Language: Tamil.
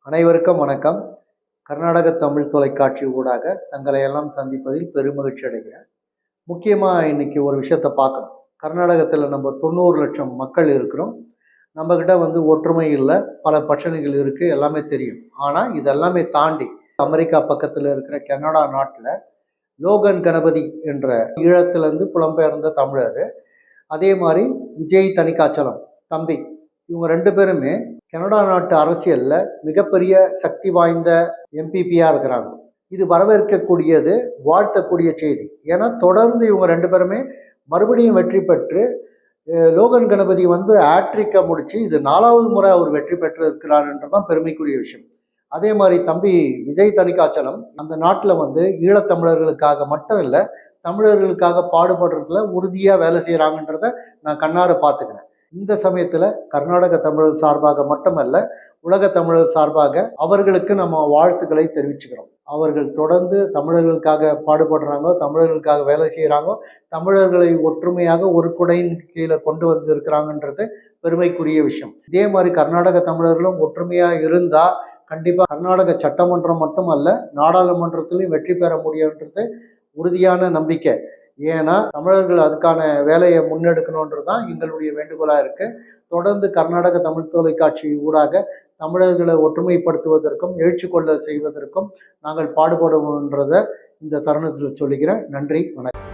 அனைவருக்கும் வணக்கம். கர்நாடக தமிழ் தொலைக்காட்சி ஊடாக தங்களை எல்லாம் சந்திப்பதில் பெருமகிழ்ச்சி அடைகிறேன். முக்கியமாக இன்னைக்கு ஒரு விஷயத்தை பார்க்கணும். கர்நாடகத்தில் நம்ம 90 லட்சம் மக்கள் இருக்கிறோம். நம்மக்கிட்ட ஒற்றுமை இல்லை, பல பிரச்சனைகள் இருக்குது, எல்லாமே தெரியும். ஆனால் இதெல்லாமே தாண்டி அமெரிக்கா பக்கத்தில் இருக்கிற கனடா நாட்டில் லோகன் கணபதி என்ற ஈழத்திலிருந்து புலம்பெயர்ந்த தமிழர், அதே மாதிரி விஜய் தணிகாச்சலம் தம்பி, இவங்க ரெண்டு பேருமே கனடா நாட்டு அரசியலில் மிகப்பெரிய சக்தி வாய்ந்த எம்பிபியாக இருக்கிறாங்க. இது வரவேற்கக்கூடியது, வாழ்த்தக்கூடிய செய்தி. ஏன்னா தொடர்ந்து இவங்க ரெண்டு பேருமே மறுபடியும் வெற்றி பெற்று லோகன் கணபதி ஆட்ரிக்கை முடித்து இது 4வது முறை அவர் வெற்றி பெற்று இருக்கிறார்ன்றதான் பெருமைக்குரிய விஷயம். அதே மாதிரி தம்பி விஜய் தணிகாச்சலம் அந்த நாட்டில் ஈழத்தமிழர்களுக்காக மட்டும் இல்லை, தமிழர்களுக்காக பாடுபடுறதுல உறுதியாக வேலை செய்கிறாங்கன்றத நான் கண்ணார பார்த்துக்கிறேன். இந்த சமயத்தில் கர்நாடக தமிழர் சார்பாக மட்டுமல்ல, உலக தமிழர் சார்பாக அவர்களுக்கு நம்ம வாழ்த்துக்களை தெரிவிச்சுக்கிறோம். அவர்கள் தொடர்ந்து தமிழர்களுக்காக பாடுபடுறாங்க, தமிழர்களுக்காக வேலை செய்கிறாங்க, தமிழர்களை ஒற்றுமையாக ஒரு குடையின் கீழே கொண்டு வந்திருக்கிறாங்கன்றது பெருமைக்குரிய விஷயம். இதே மாதிரி கர்நாடக தமிழர்களும் ஒற்றுமையாக இருந்தால் கண்டிப்பாக கர்நாடக சட்டமன்றம் மட்டுமல்ல, நாடாளுமன்றத்திலையும் வெற்றி பெற முடியுன்றது உறுதியான நம்பிக்கை. ஏன்னா தமிழர்கள் அதுக்கான வேலையை முன்னெடுக்கணுன்றது தான் எங்களுடைய வேண்டுகோளாக இருக்குது. தொடர்ந்து கர்நாடக தமிழ் தொலைக்காட்சி ஊடாக தமிழர்களை ஒற்றுமைப்படுத்துவதற்கும் எழுச்சி கொள்ள செய்வதற்கும் நாங்கள் பாடுபடுவோன்றதை இந்த தருணத்தில் சொல்லிக்கிறேன். நன்றி, வணக்கம்.